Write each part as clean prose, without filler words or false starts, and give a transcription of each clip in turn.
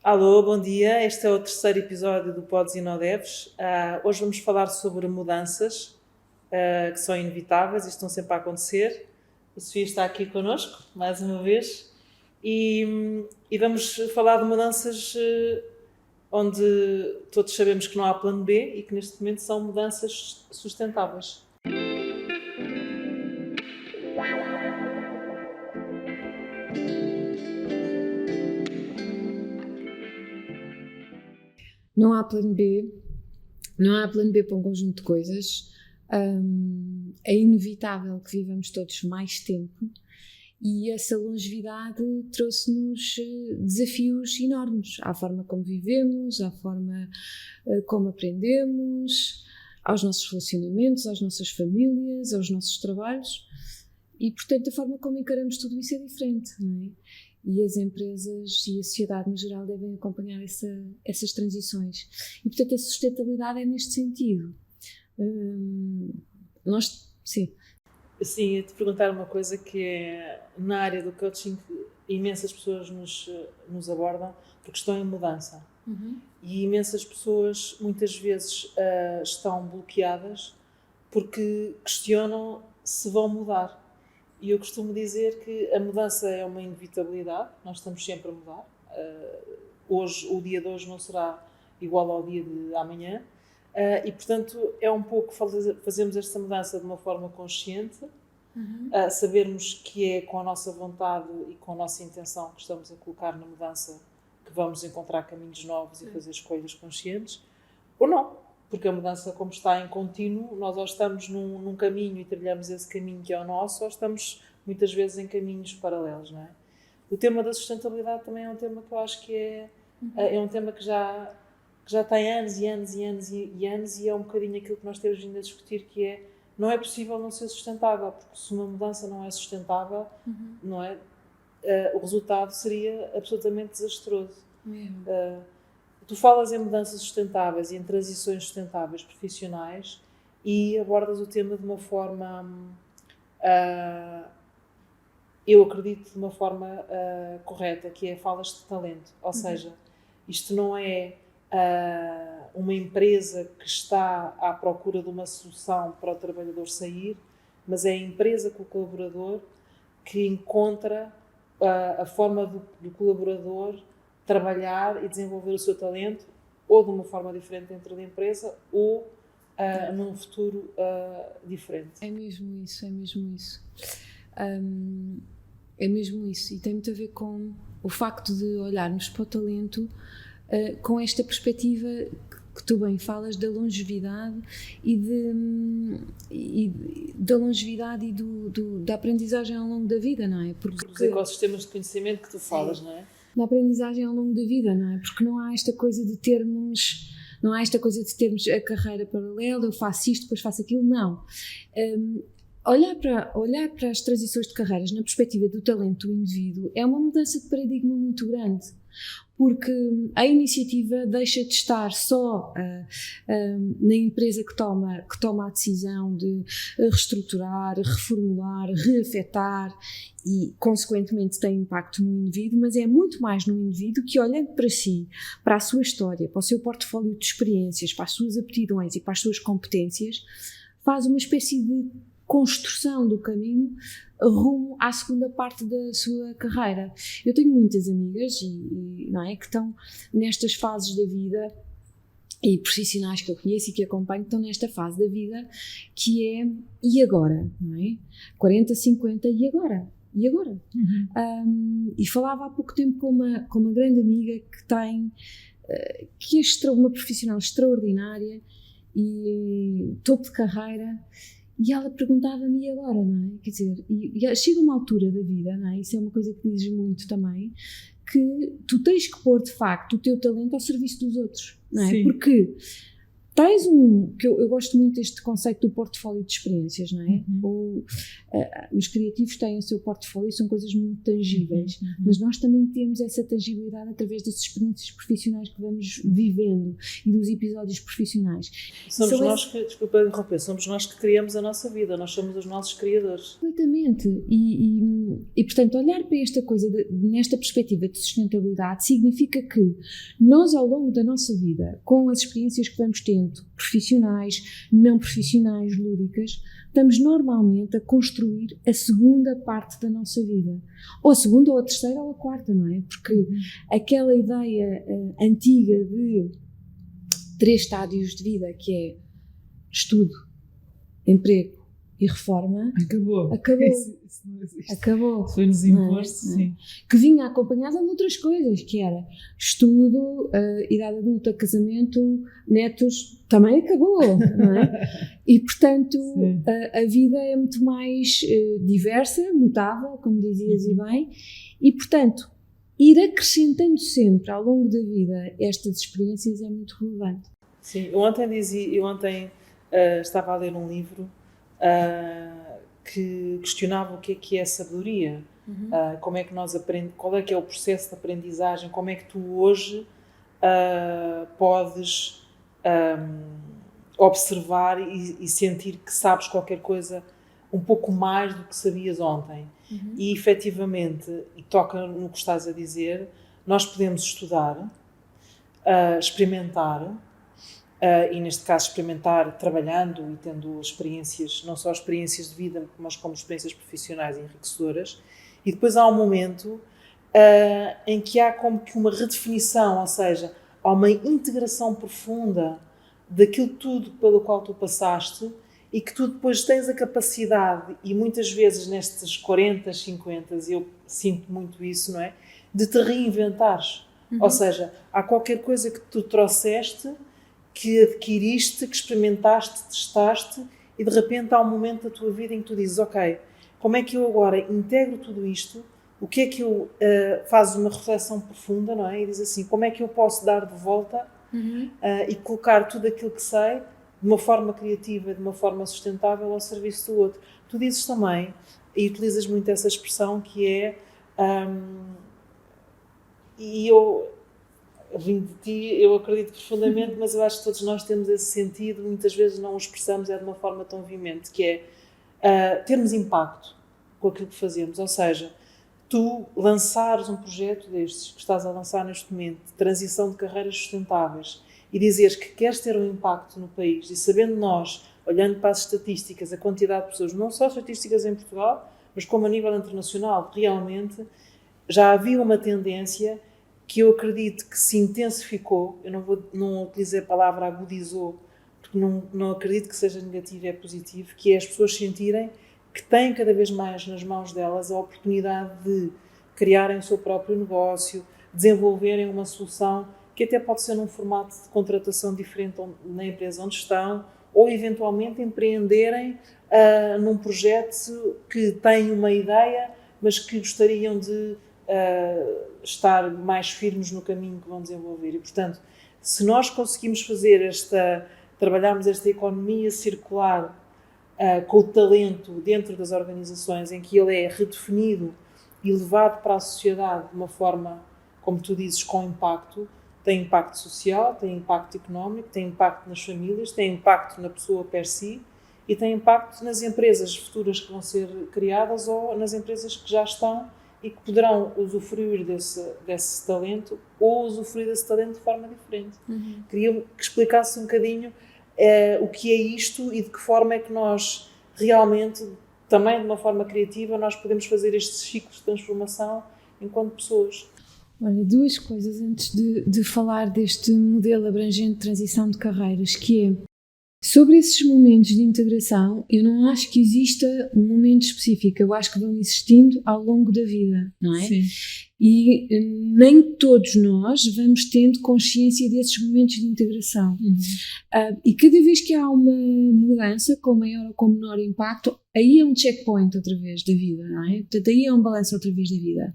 Alô, bom dia. Este é o terceiro episódio do Podes e Não Deves. Hoje vamos falar sobre mudanças que são inevitáveis e estão sempre a acontecer. A Sofia está aqui connosco, mais uma vez, e vamos falar de mudanças onde todos sabemos que não há plano B e que neste momento são mudanças sustentáveis. Não há plano B, não há plano B para um conjunto de coisas. É inevitável que vivamos todos mais tempo e essa longevidade trouxe-nos desafios enormes à forma como vivemos, à forma como aprendemos, aos nossos relacionamentos, às nossas famílias, aos nossos trabalhos e, portanto, a forma como encaramos tudo isso é diferente, não é? E as empresas e a sociedade no geral devem acompanhar essas transições. E, portanto, a sustentabilidade é neste sentido. Sim. Sim, ia-te perguntar uma coisa que é, na área do coaching, imensas pessoas nos abordam porque estão em mudança. E imensas pessoas, muitas vezes, estão bloqueadas porque questionam se vão mudar. E eu costumo dizer que a mudança é uma inevitabilidade, nós estamos sempre a mudar. Hoje, o dia de hoje não será igual ao dia de amanhã. E, portanto, é um pouco fazermos esta mudança de uma forma consciente, sabermos que é com a nossa vontade e com a nossa intenção que estamos a colocar na mudança que vamos encontrar caminhos novos e fazer escolhas conscientes, ou não. Porque a mudança, como está em contínuo, nós ou estamos num caminho e trilhamos esse caminho que é o nosso, ou estamos muitas vezes em caminhos paralelos, não é? O tema da sustentabilidade também é um tema que eu acho que é um tema que já tem anos e anos e anos e anos, e é um bocadinho aquilo que nós temos vindo a discutir, que é, não é possível não ser sustentável, porque se uma mudança não é sustentável, não é, o resultado seria absolutamente desastroso. Tu falas em mudanças sustentáveis e em transições sustentáveis profissionais e abordas o tema de uma forma, eu acredito, de uma forma correta, que é falas de talento. Ou seja, isto não é uma empresa que está à procura de uma solução para o trabalhador sair, mas é a empresa com o colaborador que encontra a forma do colaborador trabalhar e desenvolver o seu talento, ou de uma forma diferente dentro da empresa, ou num futuro diferente. É mesmo isso, é mesmo isso. É mesmo isso. E tem muito a ver com o facto de olharmos para o talento com esta perspectiva que tu bem falas da longevidade da longevidade e da aprendizagem ao longo da vida, não é? Porque os ecossistemas de conhecimento que tu falas, não é? Da aprendizagem ao longo da vida, não é? Porque não há esta coisa de termos a carreira paralela, eu faço isto, depois faço aquilo, não. Olhar para as transições de carreiras na perspectiva do talento do indivíduo é uma mudança de paradigma muito grande, porque a iniciativa deixa de estar só na empresa que toma a decisão de reestruturar, reformular, reafetar e, consequentemente, tem impacto no indivíduo, mas é muito mais no indivíduo que, olhando para si, para a sua história, para o seu portfólio de experiências, para as suas aptidões e para as suas competências, faz uma espécie de construção do caminho rumo à segunda parte da sua carreira. Eu tenho muitas amigas não é, que estão nestas fases da vida, e profissionais que eu conheço e que acompanho estão nesta fase da vida que é, e agora? Não é? 40, 50, e agora? E agora? E falava há pouco tempo com uma grande amiga que é uma profissional extraordinária e topo de carreira. E ela perguntava-me, e agora, não é? Quer dizer, e chega uma altura da vida, não é? Isso é uma coisa que dizes muito também, que tu tens que pôr, de facto, o teu talento ao serviço dos outros, não é? Sim. Porque tens que eu gosto muito deste conceito do portfólio de experiências, não é? Os criativos têm o seu portfólio, são coisas muito tangíveis, mas nós também temos essa tangibilidade através das experiências profissionais que vamos vivendo e dos episódios profissionais. Somos nós que, desculpa interromper, somos nós que criamos a nossa vida, nós somos os nossos criadores. Completamente. E portanto, olhar para esta coisa nesta perspectiva de sustentabilidade significa que nós, ao longo da nossa vida, com as experiências que vamos tendo, profissionais, não profissionais, lúdicas, estamos normalmente a construir a segunda parte da nossa vida. Ou a segunda, ou a terceira, ou a quarta, não é? Porque aquela ideia antiga de 3 estádios de vida, que é estudo, emprego e reforma, acabou. Isso não existe. Acabou. Foi-nos imposto, sim. Que vinha acompanhada de outras coisas, que era estudo, idade adulta, casamento, netos, também acabou, não é? E, portanto, a vida é muito mais diversa, mutável, como dizias e bem, e, portanto, ir acrescentando sempre ao longo da vida estas experiências é muito relevante. Sim, eu ontem estava a ler um livro que questionava o que é sabedoria, como é que nós aprendemos, qual é que é o processo de aprendizagem, como é que tu hoje podes observar e sentir que sabes qualquer coisa um pouco mais do que sabias ontem. E efetivamente, e toca no que estás a dizer, nós podemos estudar, experimentar, e neste caso experimentar trabalhando e tendo experiências, não só experiências de vida, mas como experiências profissionais enriquecedoras, e depois há um momento em que há como que uma redefinição, ou seja, há uma integração profunda daquilo tudo pelo qual tu passaste e que tu depois tens a capacidade, e muitas vezes nestes 40, 50, eu sinto muito isso, não é? De te reinventares. Ou seja, há qualquer coisa que tu trouxeste, que adquiriste, que experimentaste, testaste, e de repente há um momento da tua vida em que tu dizes, ok, como é que eu agora integro tudo isto? O que é que eu... fazes uma reflexão profunda, não é? E diz assim, como é que eu posso dar de volta e colocar tudo aquilo que sei de uma forma criativa, de uma forma sustentável ao serviço do outro. Tu dizes também, e utilizas muito essa expressão, que é... e eu... vim de ti, eu acredito profundamente, mas eu acho que todos nós temos esse sentido, muitas vezes não o expressamos de uma forma tão veemente, que é termos impacto com aquilo que fazemos, ou seja, tu lançares um projeto destes, que estás a lançar neste momento, de transição de carreiras sustentáveis, e dizeres que queres ter um impacto no país, e sabendo nós, olhando para as estatísticas, a quantidade de pessoas, não só estatísticas em Portugal, mas como a nível internacional, realmente já havia uma tendência que eu acredito que se intensificou, eu não utilizei a palavra agudizou, porque não acredito que seja negativo, é positivo, que é as pessoas sentirem que têm cada vez mais nas mãos delas a oportunidade de criarem o seu próprio negócio, desenvolverem uma solução que até pode ser num formato de contratação diferente na empresa onde estão, ou eventualmente empreenderem num projeto que têm uma ideia, mas que gostariam de estar mais firmes no caminho que vão desenvolver. E, portanto, se nós conseguimos fazer trabalharmos esta economia circular com o talento dentro das organizações, em que ele é redefinido e levado para a sociedade de uma forma, como tu dizes, com impacto, tem impacto social, tem impacto económico, tem impacto nas famílias, tem impacto na pessoa per si e tem impacto nas empresas futuras que vão ser criadas ou nas empresas que já estão e que poderão usufruir desse talento ou usufruir desse talento de forma diferente. Queria que explicasse um bocadinho o que é isto e de que forma é que nós realmente, também de uma forma criativa, nós podemos fazer estes ciclos de transformação enquanto pessoas. Olha, 2 coisas antes de falar deste modelo abrangente de transição de carreiras, que é, sobre esses momentos de integração, eu não acho que exista um momento específico, eu acho que vão existindo ao longo da vida, não é? Sim. E nem todos nós vamos tendo consciência desses momentos de integração. E cada vez que há uma mudança, com maior ou com menor impacto, aí é um checkpoint outra vez da vida, não é? Portanto, aí é um balanço outra vez da vida.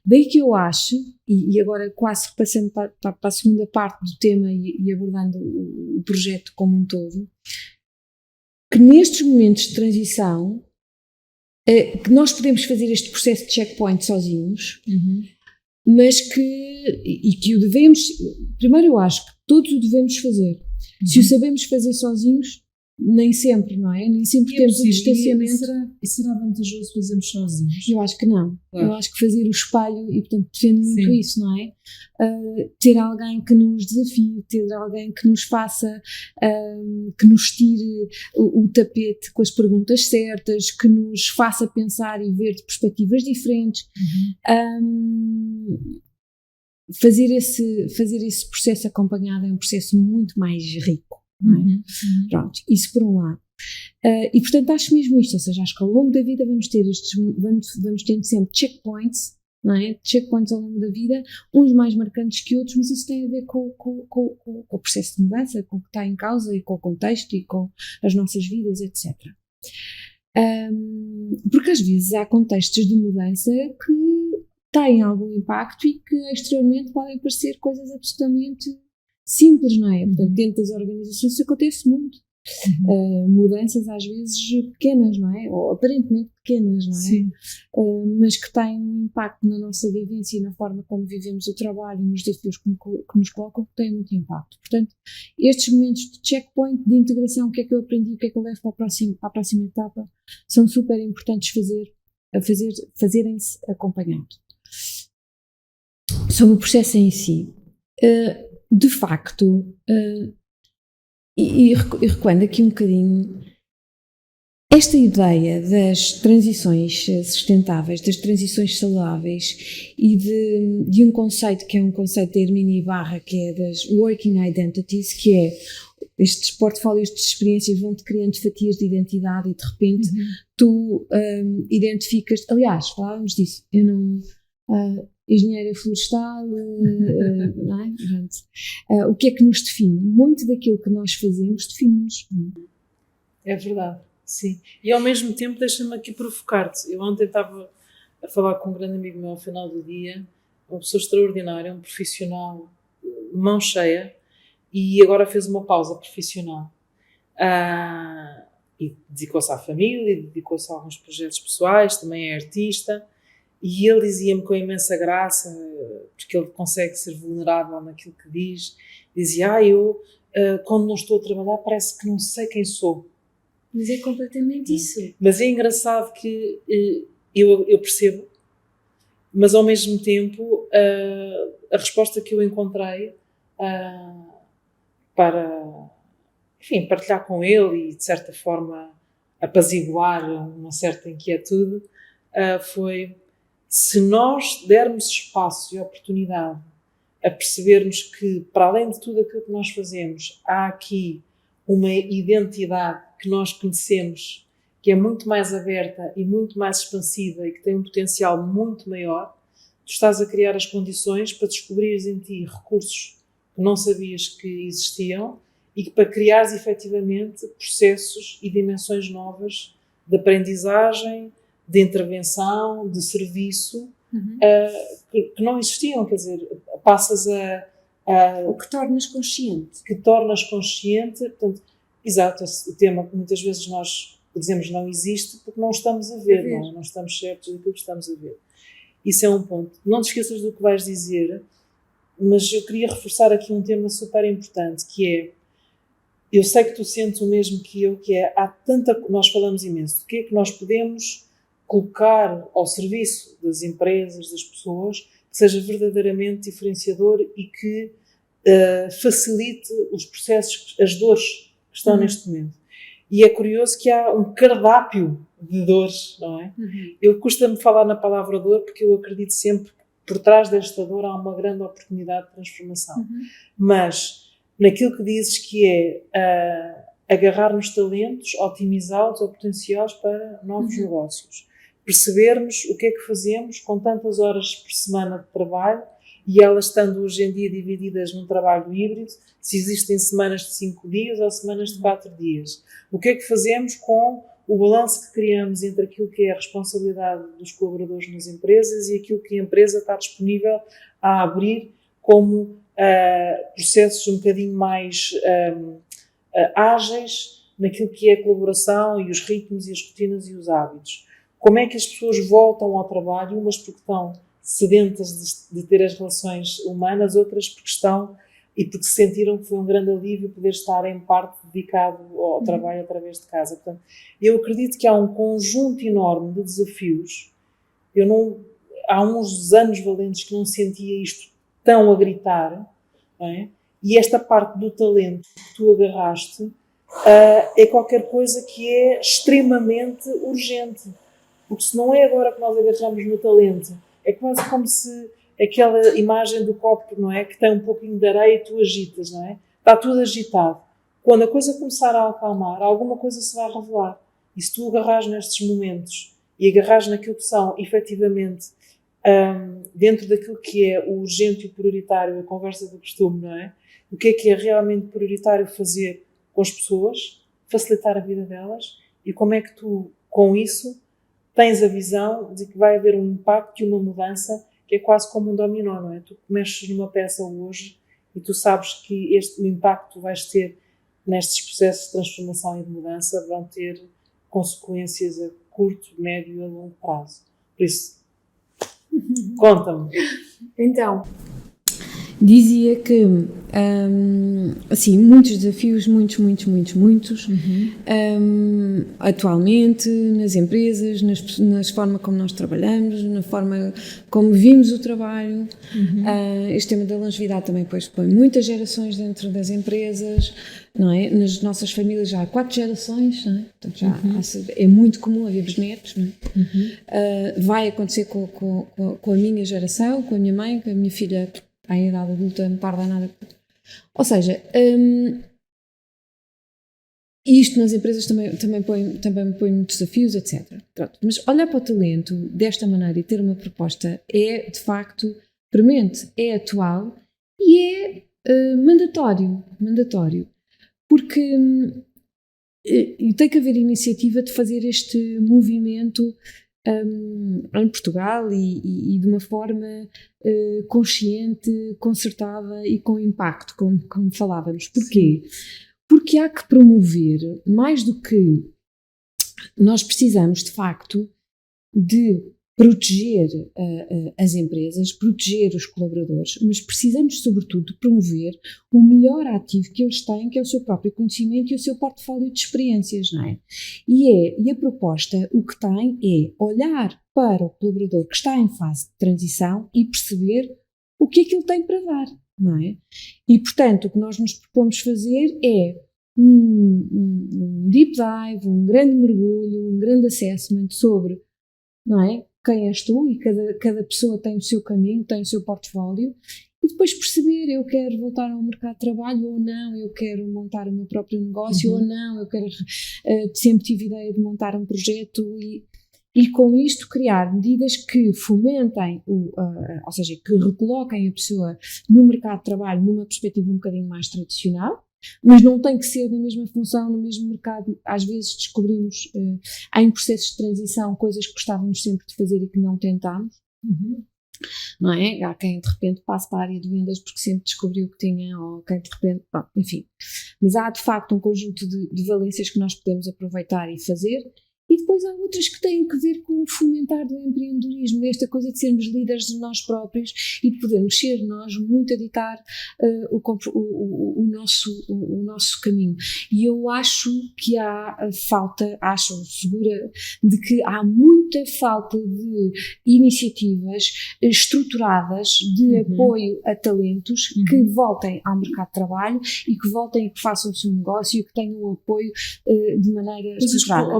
Daí que eu acho, e agora quase passando para a segunda parte do tema e abordando o projeto como um todo, que nestes momentos de transição, que nós podemos fazer este processo de checkpoint sozinhos, mas que o devemos, primeiro eu acho que todos o devemos fazer. Se o sabemos fazer sozinhos, nem sempre, não é? Nem sempre temos o distanciamento. E será vantajoso fazermos sozinhos? Eu acho que não. Claro. Eu acho que fazer o espelho, e portanto defendo muito isso, não é? Ter alguém que nos desafie, ter alguém que nos faça, que nos tire o tapete com as perguntas certas, que nos faça pensar e ver de perspectivas diferentes. Fazer esse processo acompanhado é um processo muito mais rico. Não é? Pronto, isso por um lado. E portanto acho mesmo isto, ou seja, acho que ao longo da vida vamos tendo sempre checkpoints, não é? Checkpoints ao longo da vida, uns mais marcantes que outros, mas isso tem a ver com o processo de mudança, com o que está em causa e com o contexto e com as nossas vidas, etc. Porque às vezes há contextos de mudança que têm algum impacto e que exteriormente podem parecer coisas absolutamente simples, não é? Portanto, dentro das organizações isso acontece muito. Mudanças às vezes pequenas, não é? Ou aparentemente pequenas, não é? Sim. Mas que têm um impacto na nossa vivência e na forma como vivemos o trabalho e nos desafios que nos colocam, que têm muito impacto. Portanto, estes momentos de checkpoint, de integração, o que é que eu aprendi, o que é que eu levo para a próxima etapa, são super importantes fazerem-se acompanhados. Sobre o processo em si, de facto, e recuando aqui um bocadinho, esta ideia das transições sustentáveis, das transições saudáveis e de um conceito que é um conceito da Hermínia Ibarra, que é das Working Identities, que é estes portfólios de experiências vão-te criando fatias de identidade e de repente tu identificas, aliás, falávamos disso, eu não... engenheira florestal, não é? O que é que nos define? Muito daquilo que nós fazemos define-nos. É verdade, sim. E ao mesmo tempo deixa-me aqui provocar-te. Eu ontem estava a falar com um grande amigo meu ao final do dia, uma pessoa extraordinária, um profissional, mão cheia, e agora fez uma pausa profissional. E dedicou-se à família, dedicou-se a alguns projetos pessoais, também é artista. E ele dizia-me com imensa graça, porque ele consegue ser vulnerável naquilo que diz, dizia, eu quando não estou a trabalhar parece que não sei quem sou. Mas é completamente isso. Mas é engraçado que eu percebo, mas ao mesmo tempo a resposta que eu encontrei para, enfim, partilhar com ele e de certa forma apaziguar uma certa inquietude foi: se nós dermos espaço e oportunidade a percebermos que, para além de tudo aquilo que nós fazemos, há aqui uma identidade que nós conhecemos, que é muito mais aberta e muito mais expansiva e que tem um potencial muito maior, tu estás a criar as condições para descobrires em ti recursos que não sabias que existiam e que para criares efetivamente processos e dimensões novas de aprendizagem, de intervenção, de serviço, que não existiam, quer dizer, passas o que tornas consciente. Que tornas consciente, portanto, exato, o tema que muitas vezes nós dizemos não existe porque não estamos a ver, não estamos certos daquilo que estamos a ver. Isso é um ponto. Não te esqueças do que vais dizer, mas eu queria reforçar aqui um tema super importante, que é, eu sei que tu sentes o mesmo que eu, que é, nós falamos imenso, do que é que nós podemos colocar ao serviço das empresas, das pessoas, que seja verdadeiramente diferenciador e que facilite os processos, as dores que estão neste momento. E é curioso que há um cardápio de dores, não é? Eu custa-me falar na palavra dor porque eu acredito sempre que por trás desta dor há uma grande oportunidade de transformação. Mas naquilo que dizes que é agarrar nos talentos, otimizá-los ou potenciá-los para novos negócios. Percebermos o que é que fazemos com tantas horas por semana de trabalho e elas estando hoje em dia divididas num trabalho híbrido, se existem semanas de 5 dias ou semanas de 4 dias. O que é que fazemos com o balanço que criamos entre aquilo que é a responsabilidade dos colaboradores nas empresas e aquilo que a empresa está disponível a abrir como processos um bocadinho mais ágeis naquilo que é a colaboração e os ritmos e as rotinas e os hábitos. Como é que as pessoas voltam ao trabalho, umas porque estão sedentas de ter as relações humanas, outras porque estão e porque se sentiram que foi um grande alívio poder estar em parte dedicado ao trabalho através de casa. Portanto, eu acredito que há um conjunto enorme de desafios. Há uns anos valentes que não sentia isto tão a gritar, não é? E esta parte do talento que tu agarraste é qualquer coisa que é extremamente urgente. Porque se não é agora que nós agarramos no talento, é quase como se aquela imagem do copo, não é? Que tem um pouquinho de areia e tu agitas, não é? Está tudo agitado. Quando a coisa começar a acalmar, alguma coisa se vai revelar. E se tu agarrares nestes momentos e agarrares naquilo que são, efetivamente, dentro daquilo que é o urgente e o prioritário, a conversa do costume, não é? O que é realmente prioritário fazer com as pessoas, facilitar a vida delas, e como é que tu, com isso, tens a visão de que vai haver um impacto e uma mudança que é quase como um dominó, não é? Tu mexes numa peça hoje e tu sabes que o impacto que vais ter nestes processos de transformação e de mudança vão ter consequências a curto, médio e a longo prazo. Por isso, conta-me. Então, dizia que, assim, muitos desafios, muitos, atualmente, nas empresas, na forma como nós trabalhamos, na forma como vimos o trabalho. Este tema da longevidade também põe muitas gerações dentro das empresas, não é? Nas nossas famílias já há 4 gerações, não é? Portanto, é muito comum haver bisnetos, não é? Vai acontecer com a minha geração, com a minha mãe, com a minha filha à idade adulta, não tarda nada. Ou seja, isto nas empresas também põe muitos desafios, etc. Pronto. Mas olhar para o talento desta maneira e ter uma proposta é, de facto, premente, é atual e é mandatório. Porque tem que haver iniciativa de fazer este movimento em Portugal e de uma forma consciente, concertada e com impacto, como falávamos. Porquê? Sim. Porque há que promover, mais do que nós precisamos, de facto, de proteger as empresas, proteger os colaboradores, mas precisamos, sobretudo, de promover o melhor ativo que eles têm, que é o seu próprio conhecimento e o seu portfólio de experiências, não é? E a proposta, o que tem é olhar para o colaborador que está em fase de transição e perceber o que é que ele tem para dar, não é? E, portanto, o que nós nos propomos fazer é um deep dive, um grande mergulho, um grande assessment sobre, não é? Quem és tu, e cada pessoa tem o seu caminho, tem o seu portfólio, e depois perceber, eu quero voltar ao mercado de trabalho ou não, eu quero montar o meu próprio negócio ou não, eu quero, sempre tive ideia de montar um projeto e com isto criar medidas que fomentem, ou seja, que recoloquem a pessoa no mercado de trabalho numa perspectiva um bocadinho mais tradicional, mas não tem que ser na mesma função, no mesmo mercado. Às vezes descobrimos em processos de transição coisas que gostávamos sempre de fazer e que não tentámos, não é? Há quem de repente passe para a área de vendas porque sempre descobriu que tinha, ou quem de repente, pronto, enfim. Mas há de facto um conjunto de valências que nós podemos aproveitar e fazer. E depois há outras que têm que ver com o fomentar do empreendedorismo, esta coisa de sermos líderes de nós próprios e de podermos ser nós muito a ditar o nosso caminho. E eu acho que há falta, segura, de que há muita falta de iniciativas estruturadas de apoio a talentos que voltem ao mercado de trabalho e que voltem e que façam o seu negócio e que tenham o apoio de maneira estruturada.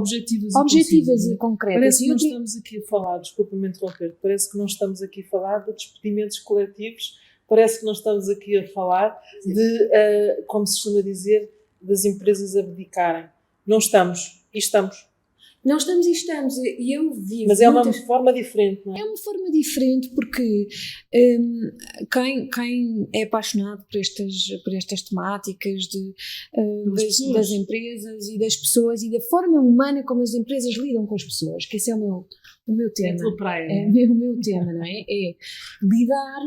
Objetivas e concretas. Parece que não estamos aqui a falar, desculpa-me interromper, parece que não estamos aqui a falar de despedimentos coletivos, parece que não estamos aqui a falar de, como se costuma dizer, das empresas abdicarem. Não estamos, e estamos. Não estamos e estamos. E eu vivo. Mas é uma forma diferente, não é? É uma forma diferente porque quem é apaixonado por estas temáticas das empresas e das pessoas e da forma humana como as empresas lidam com as pessoas, que esse é o meu tema. O meu tema, não é? É lidar,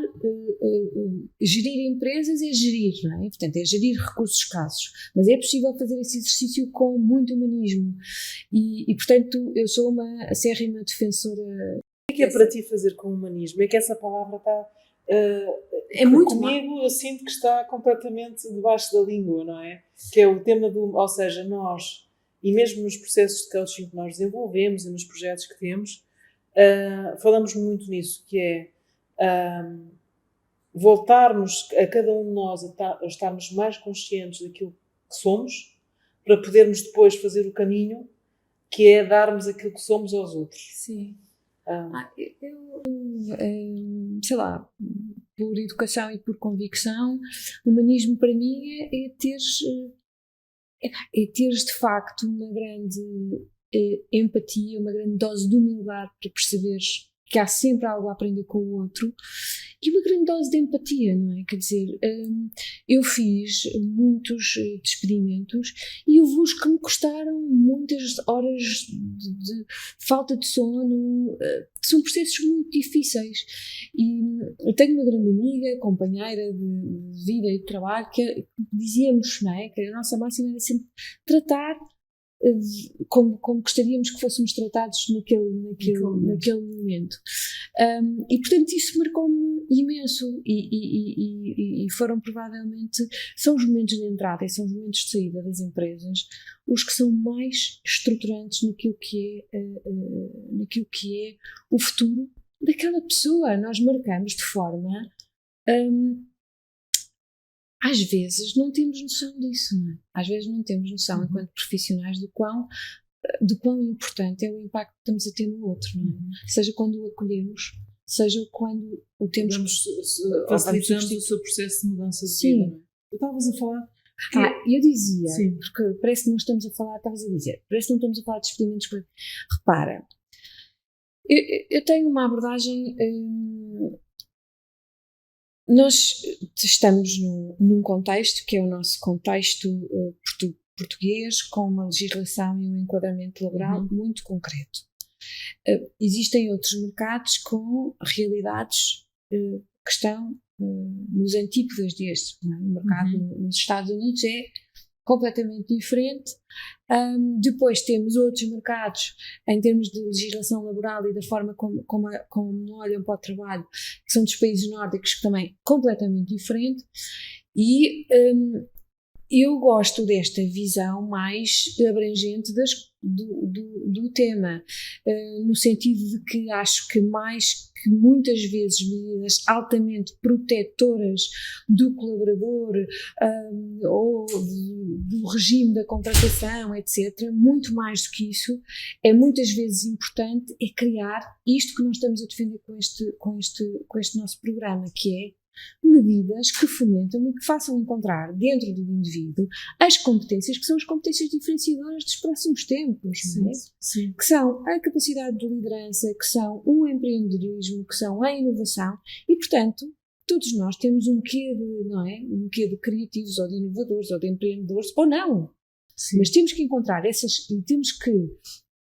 gerir empresas é gerir, não é? Portanto, é gerir recursos escassos. Mas é possível fazer esse exercício com muito humanismo. E portanto, eu sou uma acérrima defensora. O que é para ti fazer com o humanismo? É que essa palavra está... é muito comigo eu sinto que está completamente debaixo da língua, não é? Que é o tema ou seja, nós, e mesmo nos processos de coaching que nós desenvolvemos e nos projetos que temos, falamos muito nisso, que é voltarmos a cada um de nós a estarmos mais conscientes daquilo que somos, para podermos depois fazer o caminho, que é darmos aquilo que somos aos outros. Sim. Sei lá, por educação e por convicção, o humanismo para mim é teres de facto uma grande empatia, uma grande dose de humildade para perceberes que há sempre algo a aprender com o outro e uma grande dose de empatia, não é? Quer dizer, eu fiz muitos despedimentos e houve uns que me custaram muitas horas de falta de sono, são processos muito difíceis e eu tenho uma grande amiga, companheira de vida e de trabalho que dizíamos, não é? Que a nossa máxima era sempre tratar como gostaríamos que fôssemos tratados naquele momento. E portanto isso marcou-me imenso e foram provavelmente, são os momentos de entrada e são os momentos de saída das empresas os que são mais estruturantes naquilo que é o futuro daquela pessoa. Nós marcamos de forma... às vezes não temos noção disso, não é? Às vezes não temos noção, enquanto profissionais, do quão importante é o impacto que estamos a ter no outro, não é? Seja quando o acolhemos, seja quando o temos... Facilitamos o seu processo de mudança de vida, não é? Eu estavas a falar... eu dizia, porque parece que não estamos a falar, estavas a dizer, parece que não estamos a falar de despedimentos. Repara, eu tenho uma abordagem... Nós estamos num contexto que é o nosso contexto português, com uma legislação e um enquadramento laboral muito concreto. Existem outros mercados com realidades que estão nos antípodas deste. Não é? O mercado nos Estados Unidos é completamente diferente. Depois temos outros mercados em termos de legislação laboral e da forma como olham para o trabalho, que são dos países nórdicos, que também é completamente diferente. E eu gosto desta visão mais abrangente do tema, no sentido de que acho que muitas vezes medidas altamente protetoras do colaborador ou do regime da contratação, etc., muito mais do que isso, é muitas vezes importante criar isto que nós estamos a defender com este nosso programa, que é medidas que fomentam e que façam encontrar dentro do indivíduo as competências que são as competências diferenciadoras dos próximos tempos, não é? Sim. Que são a capacidade de liderança, que são o empreendedorismo, que são a inovação e, portanto, todos nós temos um quê de criativos ou de inovadores ou de empreendedores, ou não. Sim. Mas temos que encontrar e temos que,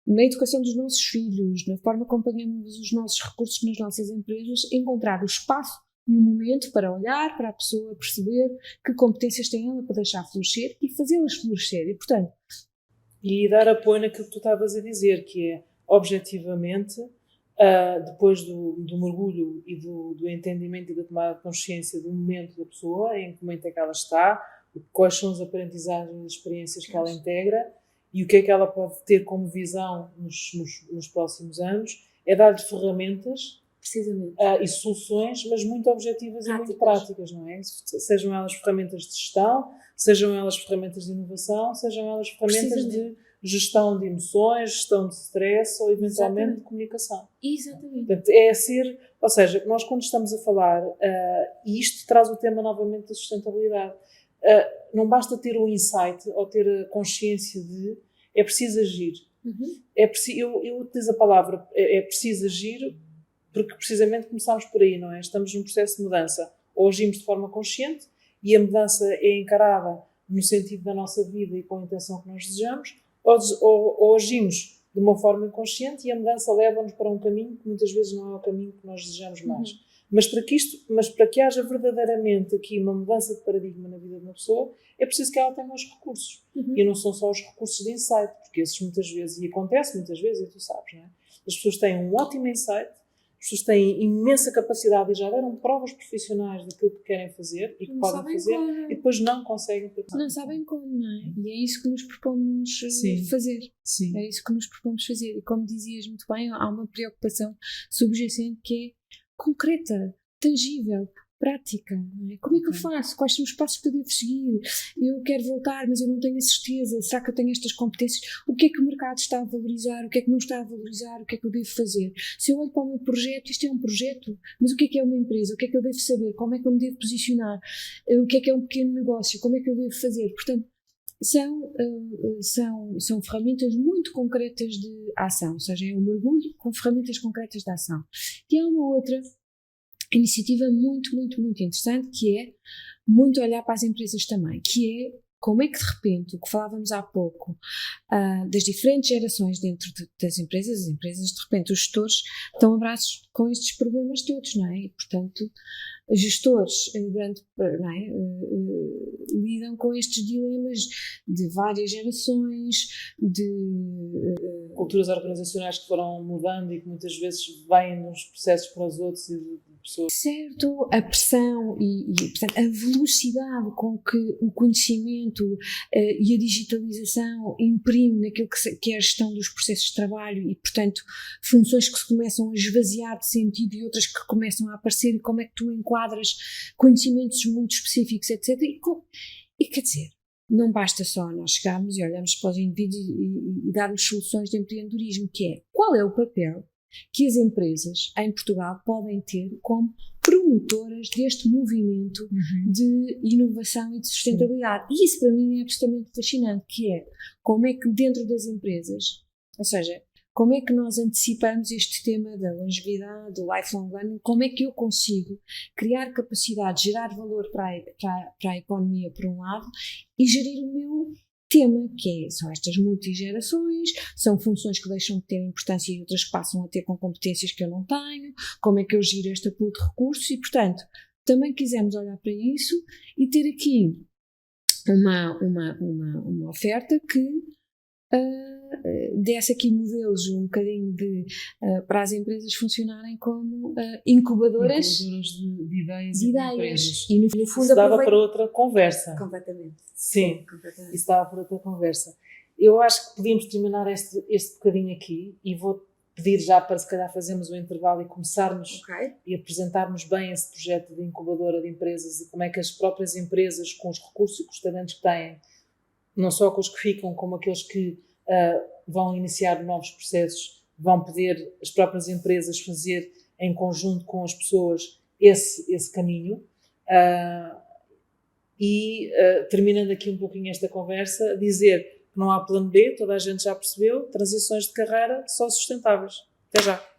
na educação dos nossos filhos, na forma como acompanhamos os nossos recursos nas nossas empresas, encontrar o espaço e um momento para olhar para a pessoa, perceber que competências tem ela para deixar florescer e fazê-las florescer. E, portanto... E dar apoio naquilo que tu estavas a dizer, que é, objetivamente, depois do mergulho e do entendimento e da tomada de consciência do momento da pessoa, em que momento é que ela está, quais são as aprendizagens e as experiências que ela integra e o que é que ela pode ter como visão nos próximos anos, é dar-lhe ferramentas... Precisamente. E soluções, mas muito objetivas e muito práticas, não é? Sejam elas ferramentas de gestão, sejam elas ferramentas de inovação, sejam elas ferramentas de gestão de emoções, gestão de stress ou eventualmente de comunicação. Exatamente. Portanto, ou seja, nós quando estamos a falar, e isto traz o tema novamente da sustentabilidade, não basta ter um insight ou ter a consciência é preciso agir. Eu utilizo a palavra é preciso agir, porque precisamente começamos por aí, não é? Estamos num processo de mudança. Ou agimos de forma consciente e a mudança é encarada no sentido da nossa vida e com a intenção que nós desejamos, ou agimos de uma forma inconsciente e a mudança leva-nos para um caminho que muitas vezes não é o caminho que nós desejamos mais. Mas para que haja verdadeiramente aqui uma mudança de paradigma na vida de uma pessoa, é preciso que ela tenha os recursos. E não são só os recursos de insight, porque esses muitas vezes, e acontece muitas vezes, e tu sabes, não é? As pessoas têm um ótimo insight, as pessoas têm imensa capacidade e já deram provas profissionais daquilo que querem fazer e que não podem fazer, como. e depois não conseguem. Não sabem como, não é? E é isso que nos propomos fazer. Sim. É isso que nos propomos fazer. E como dizias muito bem, há uma preocupação subjacente que é concreta, tangível, prática. Não é? Como é que eu faço? Quais são os passos que eu devo seguir? Eu quero voltar, mas eu não tenho a certeza. Será que eu tenho estas competências? O que é que o mercado está a valorizar? O que é que não está a valorizar? O que é que eu devo fazer? Se eu olho para o meu projeto, isto é um projeto, mas o que é uma empresa? O que é que eu devo saber? Como é que eu me devo posicionar? O que é um pequeno negócio? Como é que eu devo fazer? Portanto, são ferramentas muito concretas de ação, ou seja, é um mergulho com ferramentas concretas de ação. E há uma outra iniciativa muito, muito, muito interessante, que é muito olhar para as empresas também, que é como é que de repente, o que falávamos há pouco, das diferentes gerações dentro das empresas, as empresas de repente, os gestores estão abraçados com estes problemas todos, não é? E, portanto, gestores não é? Lidam com estes dilemas de várias gerações, de culturas organizacionais que foram mudando e que muitas vezes vêm nos processos para os outros e de pessoas. Certo, a pressão e portanto, a velocidade com que o conhecimento e a digitalização imprime naquilo que é a gestão dos processos de trabalho e, portanto, funções que se começam a esvaziar de sentido e outras que começam a aparecer, e como é que tu enquadras conhecimentos muito específicos, etc. E quer dizer, não basta só nós chegarmos e olharmos para os indivíduos e darmos soluções de empreendedorismo, que é qual é o papel que as empresas em Portugal podem ter como promotoras deste movimento de inovação e de sustentabilidade. E isso para mim é absolutamente fascinante, que é como é que dentro das empresas, ou seja, como é que nós antecipamos este tema da longevidade, do lifelong learning, como é que eu consigo criar capacidade, gerar valor para a economia por um lado e gerir o meu tema, que são estas multigerações, são funções que deixam de ter importância e outras que passam a ter com competências que eu não tenho, como é que eu giro esta pool de recursos e, portanto, também quisemos olhar para isso e ter aqui uma oferta que desse aqui modelos um bocadinho para as empresas funcionarem como incubadoras de ideias e de empresas. E no fundo isso dava para outra conversa. Completamente. Sim, completamente. Isso dava para outra conversa. Eu acho que podíamos terminar este bocadinho aqui e vou pedir já para se calhar fazermos um intervalo e começarmos e apresentarmos bem esse projeto de incubadora de empresas e como é que as próprias empresas, com os recursos e com os talentos que têm, não só com os que ficam, como aqueles que vão iniciar novos processos, vão poder as próprias empresas fazer em conjunto com as pessoas esse caminho. Terminando aqui um pouquinho esta conversa, dizer que não há plano B, toda a gente já percebeu, transições de carreira só sustentáveis. Até já!